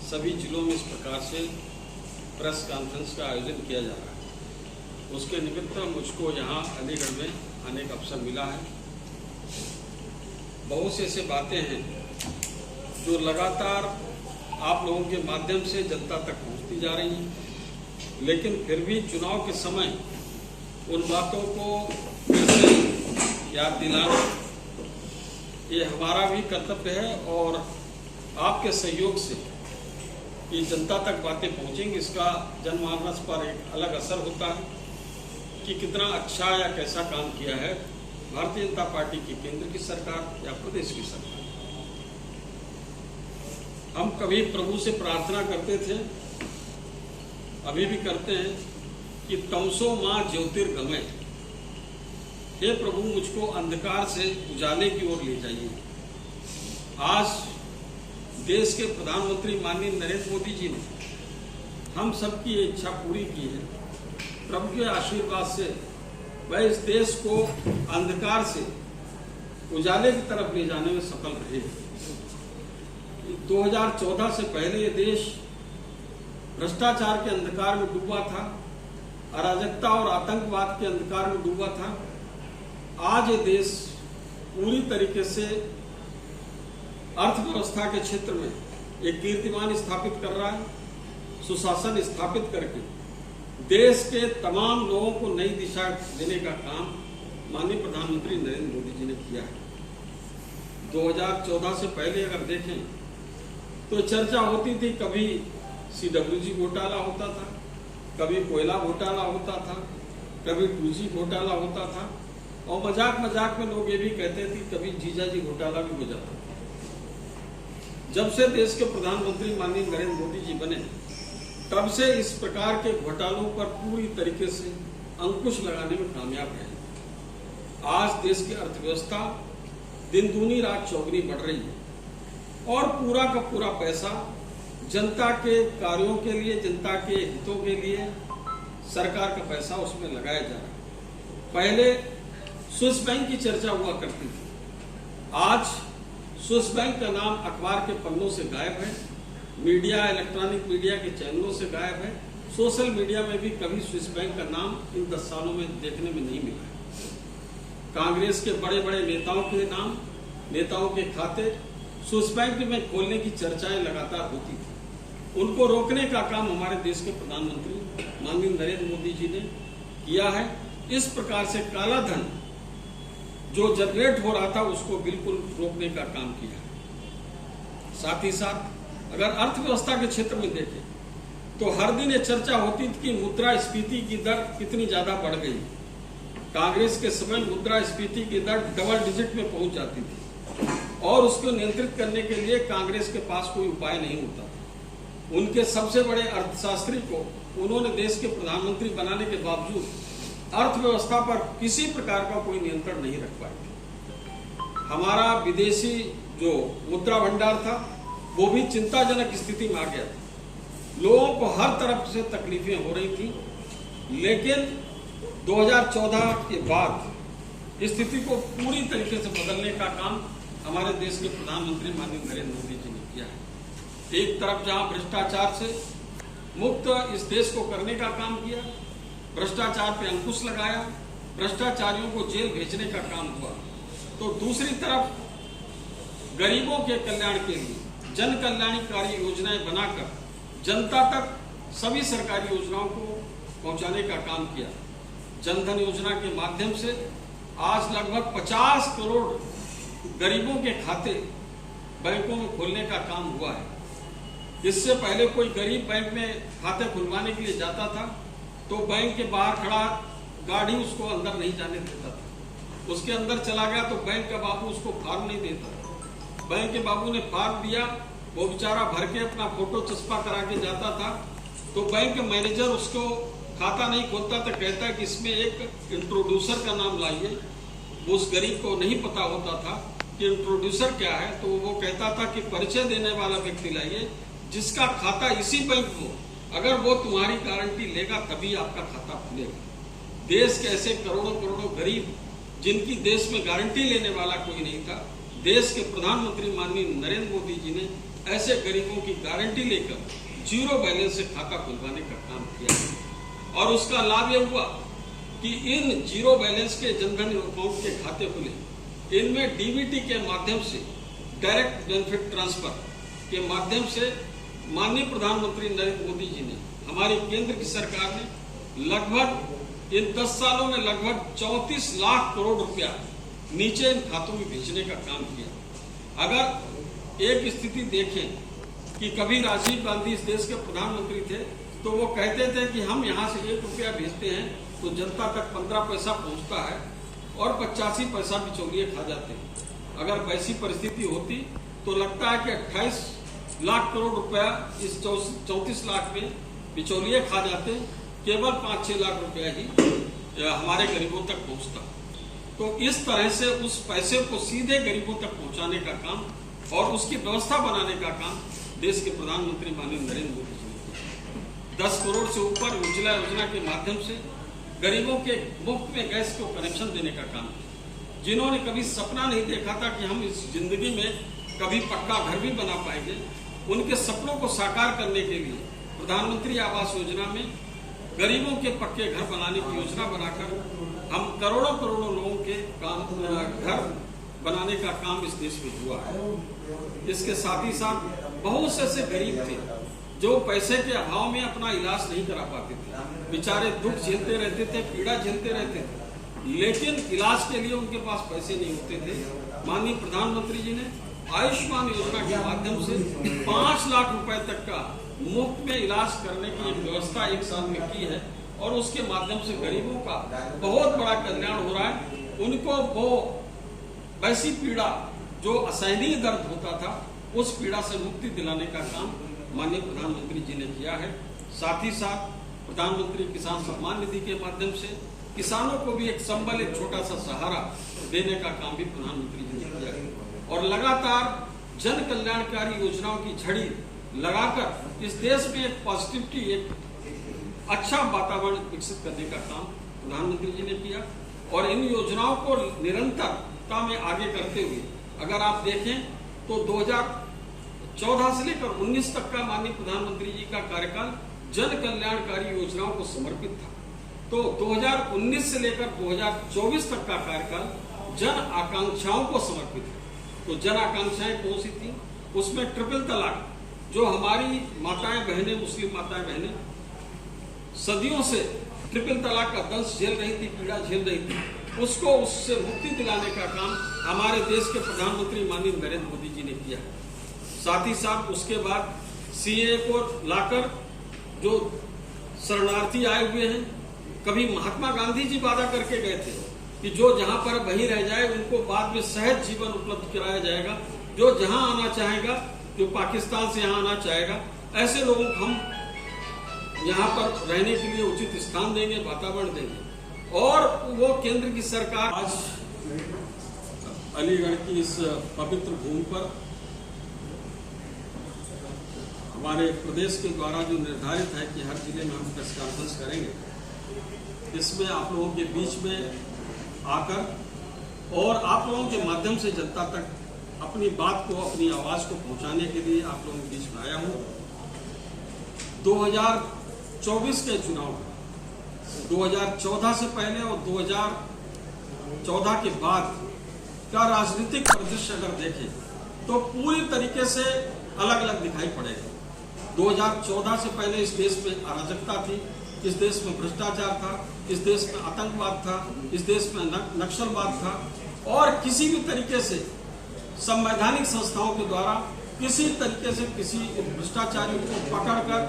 सभी जिलों में इस प्रकार से प्रेस कॉन्फ्रेंस का आयोजन किया जा रहा है। उसके निमित्त मुझको यहाँ अलीगढ़ में आने का अवसर मिला है। बहुत से ऐसे बातें हैं जो लगातार आप लोगों के माध्यम से जनता तक पहुँचती जा रही हैं, लेकिन फिर भी चुनाव के समय उन बातों को फिर से याद दिलाना ये हमारा भी कर्तव्य है और आपके सहयोग से ये जनता तक बातें पहुंचेंगी। इसका जनमानस पर एक अलग असर होता है कि कितना अच्छा या कैसा काम किया है भारतीय जनता पार्टी की केंद्र की सरकार या प्रदेश की सरकार। हम कभी प्रभु से प्रार्थना करते थे, अभी भी करते हैं कि तमसो मां ज्योतिर्गमय, हे प्रभु मुझको अंधकार से उजाले की ओर ले जाइए। आज देश के प्रधानमंत्री माननीय नरेंद्र मोदी जी ने हम सबकी इच्छा पूरी की है। प्रभु के आशीर्वाद से वह इस देश को अंधकार से उजाले की तरफ ले जाने में सफल रहे। 2014 से पहले ये देश भ्रष्टाचार के अंधकार में डूबा था, अराजकता और आतंकवाद के अंधकार में डूबा था। आज ये देश पूरी तरीके से अर्थव्यवस्था के क्षेत्र में एक कीर्तिमान स्थापित कर रहा है। सुशासन स्थापित करके देश के तमाम लोगों को नई दिशा देने का काम माननीय प्रधानमंत्री नरेंद्र मोदी जी ने किया है। 2014 से पहले अगर देखें तो चर्चा होती थी, कभी CWG घोटाला होता था, कभी कोयला घोटाला होता था, कभी 2G घोटाला होता था और मजाक मजाक में लोग ये भी कहते थे कभी जीजाजी घोटाला भी हो जाता था। जब से देश के प्रधानमंत्री माननीय नरेंद्र मोदी जी बने तब से इस प्रकार के घोटालों पर पूरी तरीके से अंकुश लगाने में कामयाब रहे। आज देश की अर्थव्यवस्था दिन दूनी रात चौगुनी बढ़ रही है और पूरा का पूरा पैसा जनता के कार्यों के लिए, जनता के हितों के लिए सरकार का पैसा उसमें लगाया जा रहा है। पहले स्विस बैंक की चर्चा हुआ करती थी, आज स्विस बैंक का नाम अखबार के पन्नों से गायब है, मीडिया, इलेक्ट्रॉनिक मीडिया के चैनलों से गायब है, सोशल मीडिया में भी कभी स्विस बैंक का नाम इन 10 सालों में देखने में नहीं मिला है। कांग्रेस के बड़े बड़े नेताओं के नाम, नेताओं के खाते स्विस बैंक में खोलने की चर्चाएं लगातार होती थी। उनको रोकने का काम हमारे देश के प्रधानमंत्री माननीय नरेंद्र मोदी जी ने किया है। इस प्रकार से काला धन जो जनरेट हो रहा था उसको बिल्कुल रोकने का काम किया है। साथ ही साथ अगर अर्थव्यवस्था के क्षेत्र में देखें तो हर दिन ये चर्चा होती थी कि मुद्रास्फीति की दर कितनी ज्यादा बढ़ गई। कांग्रेस के समय मुद्रास्फीति की दर डबल डिजिट में पहुंच जाती थी और उसको नियंत्रित करने के लिए कांग्रेस के पास कोई उपाय नहीं होता था। उनके सबसे बड़े अर्थशास्त्री को उन्होंने देश के प्रधानमंत्री बनाने के बावजूद अर्थव्यवस्था पर किसी प्रकार का कोई नियंत्रण नहीं रख पाए। हमारा विदेशी जो मुद्रा भंडार था वो भी चिंताजनक स्थिति में आ गया था। लोगों को हर तरफ से तकलीफें हो रही थी, लेकिन 2014 के बाद स्थिति को पूरी तरीके से बदलने का काम हमारे देश के प्रधानमंत्री माननीय नरेंद्र मोदी जी ने किया है। एक तरफ जहां भ्रष्टाचार से मुक्त इस देश को करने का काम किया, भ्रष्टाचार पे अंकुश लगाया, भ्रष्टाचारियों को जेल भेजने का काम हुआ, तो दूसरी तरफ गरीबों के कल्याण के लिए जन कल्याणकारी योजनाएं बनाकर जनता तक सभी सरकारी योजनाओं को पहुंचाने का काम किया। जनधन योजना के माध्यम से आज लगभग 50 करोड़ गरीबों के खाते बैंकों में खोलने का काम हुआ है। इससे पहले कोई गरीब बैंक में खाते खुलवाने के लिए जाता था तो बैंक के बाहर खड़ा गाड़ी उसको अंदर नहीं जाने देता था। उसके अंदर चला गया तो बैंक का बाबू उसको फॉर्म नहीं देता। बैंक के बाबू ने फॉर्म दिया, वो बेचारा भर के अपना फोटो चस्पा करा के जाता था, तो बैंक मैनेजर उसको खाता नहीं खोलता था, कहता है कि इसमें एक इंट्रोड्यूसर का नाम लाइए। उस गरीब को नहीं पता होता था कि इंट्रोड्यूसर क्या है, तो वो कहता था कि परिचय देने वाला व्यक्ति लाइए जिसका खाता इसी बैंक को, अगर वो तुम्हारी गारंटी लेगा तभी आपका खाता खुलेगा। देश के ऐसे करोड़ों करोड़ों गरीब जिनकी देश में गारंटी लेने वाला कोई नहीं था, देश के प्रधानमंत्री माननीय नरेंद्र मोदी जी ने ऐसे गरीबों की गारंटी लेकर जीरो बैलेंस से खाता खुलवाने का काम किया और उसका लाभ यह हुआ कि इन जीरो बैलेंस के जनधन अकाउंट के खाते खुले, इनमें डीबीटी के माध्यम से डायरेक्ट बेनिफिट ट्रांसफर के माध्यम से माननीय प्रधानमंत्री नरेंद्र मोदी जी ने, हमारी केंद्र की सरकार ने लगभग इन 10 सालों में लगभग 34 लाख करोड़ रुपया नीचे इन खातों में भेजने का काम किया। अगर एक स्थिति देखें कि कभी राजीव गांधी इस देश के प्रधानमंत्री थे तो वो कहते थे कि हम यहाँ से 1 रुपया भेजते हैं तो जनता तक 15 पैसा पहुँचता है और 85 पैसा बिचौलिए खा जाते हैं। अगर वैसी परिस्थिति होती तो लगता है कि 28 लाख करोड़ रुपया इस 34 लाख में बिचौलिए खा जाते, केवल 5-6 लाख रुपया ही हमारे गरीबों तक पहुंचता। तो इस तरह से उस पैसे को सीधे गरीबों तक पहुंचाने का काम और उसकी व्यवस्था बनाने का काम देश के प्रधानमंत्री माननीय नरेंद्र मोदी जी ने किया। 10 करोड़ से ऊपर उज्ज्वला योजना के माध्यम से गरीबों के मुफ्त में गैस को कनेक्शन देने का काम किया। जिन्होंने कभी सपना नहीं देखा था कि हम इस जिंदगी में कभी पक्का घर भी बना पाएंगे, उनके सपनों को साकार करने के लिए प्रधानमंत्री आवास योजना में गरीबों के पक्के घर बनाने की योजना बनाकर हम करोड़ों करोड़ों लोगों के घर बनाने का काम इस देश में हुआ है। इसके साथ ही साथ बहुत से ऐसे गरीब थे जो पैसे के अभाव में अपना इलाज नहीं करा पाते थे, बेचारे दुख झेलते रहते थे, पीड़ा झेलते रहते थे, लेकिन इलाज के लिए उनके पास पैसे नहीं होते थे। माननीय प्रधानमंत्री जी ने आयुष्मान योजना के माध्यम से 5 लाख रुपए तक का मुफ्त में इलाज करने की एक व्यवस्था 1 साल में की है और उसके माध्यम से गरीबों का बहुत बड़ा कल्याण हो रहा है। उनको वो वैसी पीड़ा जो असहनीय दर्द होता था उस पीड़ा से मुक्ति दिलाने का काम माननीय प्रधानमंत्री जी ने किया है। साथ ही साथ प्रधानमंत्री किसान सम्मान निधि के माध्यम से किसानों को भी एक संबल, एक छोटा सा सहारा देने का काम भी प्रधानमंत्री जी ने किया है और लगातार जन कल्याणकारी योजनाओं की झड़ी लगाकर इस देश में एक पॉजिटिविटी, एक अच्छा वातावरण विकसित करने का काम प्रधानमंत्री जी ने किया और इन योजनाओं को निरंतरता में आगे करते हुए अगर आप देखें तो 2014 से लेकर 19 तक का माननीय प्रधानमंत्री जी का कार्यकाल जन कल्याणकारी योजनाओं को समर्पित था। तो 2019 से लेकर 2024 तक का कार्यकाल जन आकांक्षाओं को समर्पित है। तो जन आकांक्षाएं कौन सी थी? उसमें ट्रिपल तलाक, जो हमारी माताएं बहनें, मुस्लिम माताएं बहनें सदियों से ट्रिपल तलाक का दंश झेल रही थी, पीड़ा झेल रही थी, उसको उससे मुक्ति दिलाने का काम हमारे देश के प्रधानमंत्री माननीय नरेंद्र मोदी जी ने किया। साथ ही साथ उसके बाद सीए को लाकर जो शरणार्थी आए हुए हैं, कभी महात्मा गांधी जी वादा करके गए थे कि जो जहां पर वहीं रह जाए उनको बाद में सहज जीवन उपलब्ध कराया जाएगा, जो जहां आना चाहेगा, जो पाकिस्तान से यहाँ आना चाहेगा, ऐसे लोगों को हम यहाँ पर रहने के लिए उचित स्थान देंगे, वातावरण देंगे। और वो केंद्र की सरकार आज अलीगढ़ की इस पवित्र भूमि पर हमारे प्रदेश के द्वारा जो निर्धारित है कि हर जिले में हम प्रेस कॉन्फ्रेंस करेंगे, इसमें आप लोगों के बीच में आकर और आप लोगों के माध्यम से जनता तक अपनी बात को, अपनी आवाज को पहुंचाने के लिए आप लोगों के बीच में आया हूं। 2024 के चुनाव 2014 से पहले और 2014 के बाद का राजनीतिक परिदृश्य अगर देखें तो पूरी तरीके से अलग अलग दिखाई पड़ेगा। 2014 से पहले इस देश में अराजकता थी, इस देश में भ्रष्टाचार था, इस देश में आतंकवाद था, इस देश में नक्सलवाद था और किसी भी तरीके से संवैधानिक संस्थाओं के द्वारा किसी तरीके से किसी भ्रष्टाचारियों को पकड़कर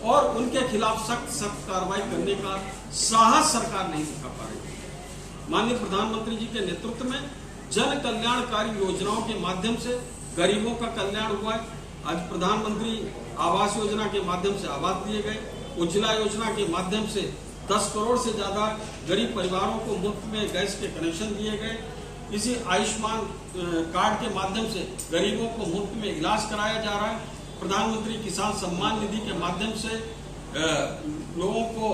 और उनके खिलाफ सख्त कार्रवाई करने का साहस सरकार नहीं दिखा पा रही। माननीय प्रधानमंत्री जी के नेतृत्व में जन कल्याणकारी योजनाओं के माध्यम से गरीबों का कल्याण हुआ है। आज प्रधानमंत्री आवास योजना के माध्यम से आवास दिए गए, उज्ज्वला योजना के माध्यम से 10 करोड़ से ज्यादा गरीब परिवारों को मुफ्त में गैस के कनेक्शन दिए गए। इसी आयुष्मान कार्ड के माध्यम से गरीबों को मुफ्त में इलाज कराया जा रहा है। प्रधानमंत्री किसान सम्मान निधि के माध्यम से लोगों को,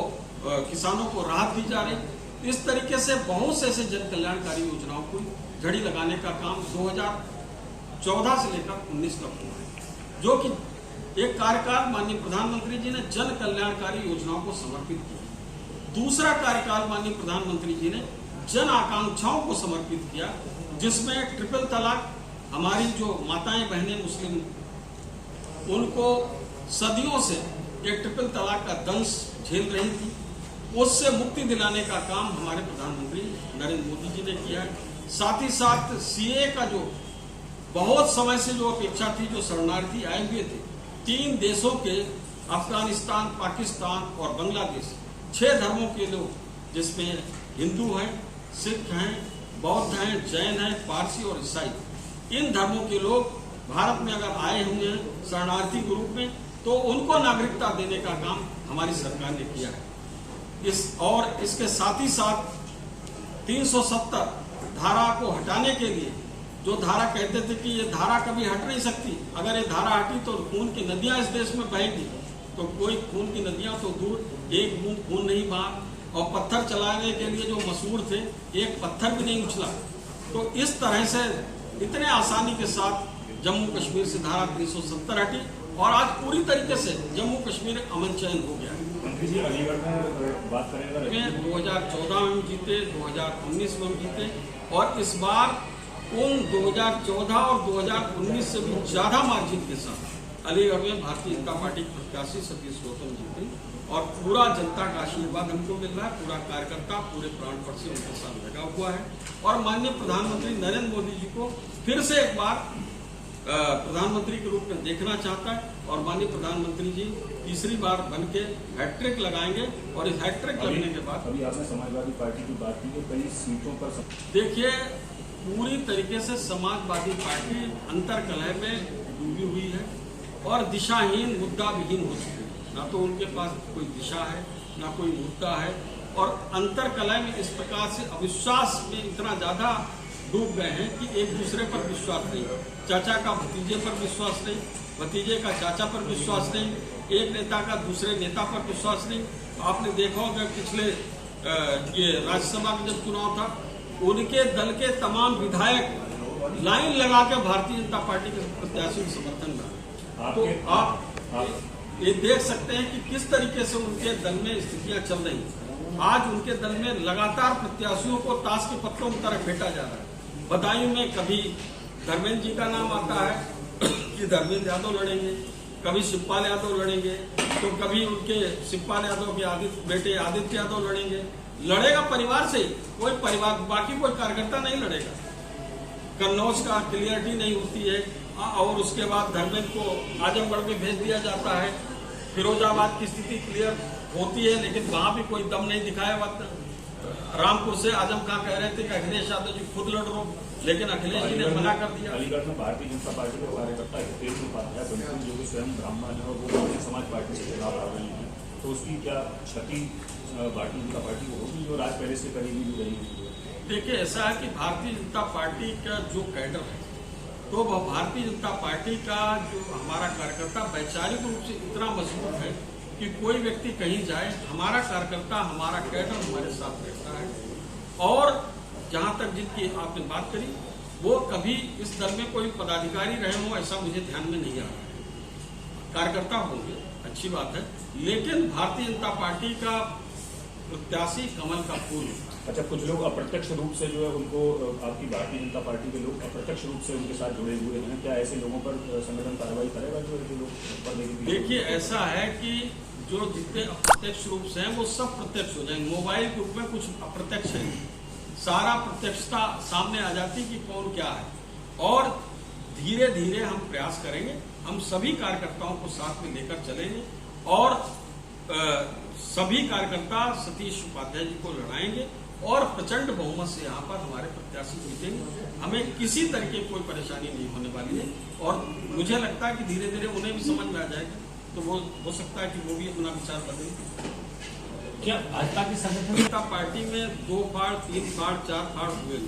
किसानों को राहत दी जा रही। इस तरीके से बहुत से ऐसे जन कल्याणकारी योजनाओं को झड़ी लगाने का काम 2014 से लेकर 19 तक हुआ है। जो कि एक कार्यकाल माननीय प्रधानमंत्री जी ने जन कल्याणकारी योजनाओं को समर्पित किया, दूसरा कार्यकाल माननीय प्रधानमंत्री जी ने जन आकांक्षाओं को समर्पित किया, जिसमें ट्रिपल तलाक, हमारी जो माताएं बहनें मुस्लिम, उनको सदियों से एक ट्रिपल तलाक का दंश झेल रही थी, उससे मुक्ति दिलाने का काम हमारे प्रधानमंत्री नरेंद्र मोदी जी ने किया है। साथ ही साथ सीए का जो बहुत समय से जो अपेक्षा थी, जो शरणार्थी आए हुए थे 3 देशों के, अफगानिस्तान, पाकिस्तान और बांग्लादेश, 6 धर्मों के लोग, जिसमें हिंदू हैं, सिख हैं, बौद्ध हैं, जैन हैं, पारसी और ईसाई, इन धर्मों के लोग भारत में अगर आए हुए हैं शरणार्थी के रूप में, तो उनको नागरिकता देने का काम हमारी सरकार ने किया है। इसके साथ ही साथ 370 धारा को हटाने के लिए, जो धारा कहते थे कि ये धारा कभी हट नहीं सकती, अगर ये धारा हटी तो खून की नदियां इस देश में बहेंगी, तो कोई खून की नदियां तो दूर, एक बूंद खून नहीं बहा, और पत्थर चलाने के लिए जो मशहूर थे, एक पत्थर भी नहीं उछला। तो इस तरह से इतने आसानी के साथ जम्मू कश्मीर से धारा 370 हटी और आज पूरी तरीके से जम्मू कश्मीर अमन चैन हो गया है। मंत्री जी, अलीगढ़ में बात करें अगर 2014 में जीते, 2019 में जीते, और इस बार उन 2014 और 2019 से भी ज्यादा मार्जिन के साथ अलीगढ़ में भारतीय जनता पार्टी के प्रत्याशी सतीश गौतम जीते, और पूरा जनता का आशीर्वाद हमको मिल रहा है। पूरा कार्यकर्ता पूरे प्राणपट से उनके साथ लगा हुआ है, और माननीय प्रधानमंत्री नरेंद्र मोदी जी को फिर से एक बार प्रधानमंत्री के रूप में देखना चाहता है, और माननीय प्रधानमंत्री जी तीसरी बार बन के हैट्रिक लगाएंगे, और इस हैट्रिक लगने के बाद अभी आपने समाजवादी पार्टी की बात की, कई सीटों पर देखिए पूरी तरीके से समाजवादी पार्टी अंतर्कलह में डूबी हुई है और दिशाहीन, मुद्दा विहीन हो चुकी है। ना तो उनके पास कोई दिशा है, ना कोई मुद्दा है, और अंतर्कलह में इस प्रकार से अविश्वास में इतना ज्यादा डूब गए हैं कि एक दूसरे पर विश्वास नहीं, चाचा का भतीजे पर विश्वास नहीं, भतीजे का चाचा पर विश्वास नहीं, एक नेता का दूसरे नेता पर विश्वास नहीं। आपने देखा होगा पिछले ये राज्यसभा का जब चुनाव था, उनके दल के तमाम विधायक लाइन लगा के भारतीय जनता पार्टी के प्रत्याशी को समर्थन कर, तो आप ये देख सकते हैं कि किस तरीके से उनके दल में स्थितियां चल रही हैं। आज उनके दल में लगातार प्रत्याशियों को ताश के पत्तों की तरह फेंटा जा रहा है। बदायूं में कभी धर्मेंद्र जी का नाम आता है कि धर्मेंद्र यादव लड़ेंगे, कभी शिवपाल यादव लड़ेंगे, तो कभी उनके शिवपाल यादव के बेटे आदित्य यादव लड़ेंगे। लड़ेगा परिवार से, कोई परिवार, बाकी कोई कार्यकर्ता नहीं लड़ेगा। कन्नौज का क्लियरिटी नहीं होती है, और उसके बाद धर्मेंद्र को आजमगढ़ में भेज दिया जाता है। फिरोजाबाद की स्थिति क्लियर होती है, लेकिन वहां भी कोई दम नहीं दिखाया जाता। रामपुर से आजम खां कह रहे थे कि अखिलेश यादव जी खुद लड़ रो, लेकिन अखिलेश जी ने मना कर दिया। अलीगढ़ में भारतीय जनता पार्टी के कार्यकर्ता हितेश उपाध्याय जो कि स्वयं ब्राह्मण है और वो बहुजन समाज पार्टी से चुनाव लड़ रहे हैं, तो उसकी क्या क्षति भारतीय जनता पार्टी को होगी, जो राज पहले से करीबी भी रही है? देखिए, ऐसा है कि भारतीय जनता पार्टी का जो कैडर है, तो वह भारतीय जनता पार्टी का जो हमारा कार्यकर्ता वैचारिक रूप से इतना मजबूत है कि कोई व्यक्ति कहीं जाए, हमारा कार्यकर्ता, हमारा कैडर हमारे साथ रहता है। और जहां तक जिनकी आपने बात करी, वो कभी इस दल में कोई पदाधिकारी रहे हो ऐसा मुझे ध्यान में नहीं आ रहा है। कार्यकर्ता होंगे, अच्छी बात है, लेकिन भारतीय जनता पार्टी का प्रत्याशी कमल का फूल होता है। अच्छा, कुछ लोग अप्रत्यक्ष रूप से जो है उनको, आपकी भारतीय जनता पार्टी के लोग अप्रत्यक्ष रूप से उनके साथ जुड़े हुए हैं, क्या ऐसे लोगों पर संगठन कार्रवाई करेगा जो ऐसे लोग पर? देखिए, ऐसा है कि जो जितने अप्रत्यक्ष रूप से हैं वो सब प्रत्यक्ष हो जाएंगे। मोबाइल के रूप में कुछ अप्रत्यक्ष है, सारा प्रत्यक्षता सामने आ जाती कि कौन क्या है, और धीरे धीरे हम प्रयास करेंगे, हम सभी कार्यकर्ताओं को साथ में लेकर चलेंगे, और सभी कार्यकर्ता सतीश उपाध्याय जी को लड़ाएंगे, और प्रचंड बहुमत से यहाँ पर हमारे प्रत्याशी जीतेंगे। हमें किसी तरह की कोई परेशानी नहीं होने वाली है, और मुझे लगता है कि धीरे धीरे उन्हें भी समझ में आ जाएगा, तो वो हो सकता है कि वो भी अपना विचार बदलेंगे। क्या भाजपा की संगठन पार्टी में 2 फाड़, 3 फाड़, 4 फाड़ हुए,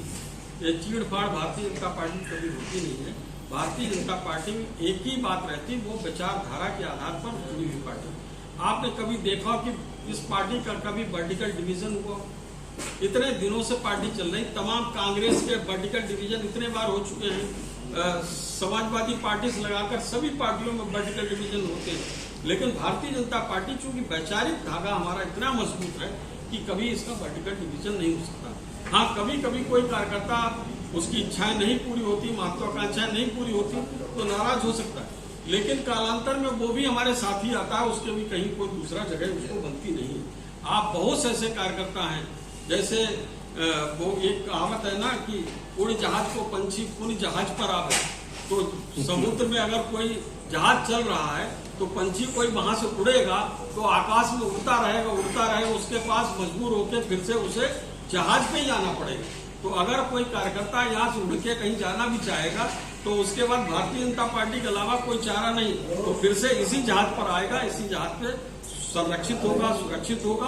ये चीड़ फाड़ भारतीय जनता पार्टी कभी होती नहीं है। भारतीय जनता पार्टी में एक ही बात रहती, वो विचारधारा के आधार पर जुड़ी हुई पार्टी। आपने कभी देखा कि इस पार्टी का कभी वर्टिकल डिवीजन हुआ? इतने दिनों से पार्टी चल रही, तमाम कांग्रेस के वर्टिकल डिवीजन इतने बार हो चुके हैं, समाजवादी पार्टी से लगाकर सभी पार्टियों में वर्टिकल डिवीजन होते हैं, लेकिन भारतीय जनता पार्टी चूंकि वैचारिक धागा हमारा इतना मजबूत है कि कभी इसका वर्टिकल डिवीजन नहीं हो सकता। हाँ, कभी कभी कोई कार्यकर्ता उसकी इच्छाएं नहीं पूरी होती, महत्वाकांक्षाएं नहीं पूरी होती तो नाराज हो सकता है, लेकिन कालांतर में वो भी हमारे साथ ही आता है, उसके भी कहीं कोई दूसरा जगह उसको बनती नहीं है। आप बहुत से ऐसे कार्यकर्ता हैं, जैसे वो एक कहावत है ना कि उड़ जहाज को पंछी पूरी जहाज पर आवे, तो समुद्र में अगर कोई जहाज चल रहा है तो पंछी कोई वहां से उड़ेगा तो आकाश में उड़ता रहेगा, उसके पास मजबूर होकर फिर से उसे जहाज पे ही जाना पड़ेगा। तो अगर कोई कार्यकर्ता यहाँ से उड़ के कहीं जाना भी चाहेगा तो उसके बाद भारतीय जनता पार्टी के अलावा कोई चारा नहीं, तो फिर से इसी जहाज पर आएगा, इसी जहाज पे संरक्षित होगा, सुरक्षित होगा।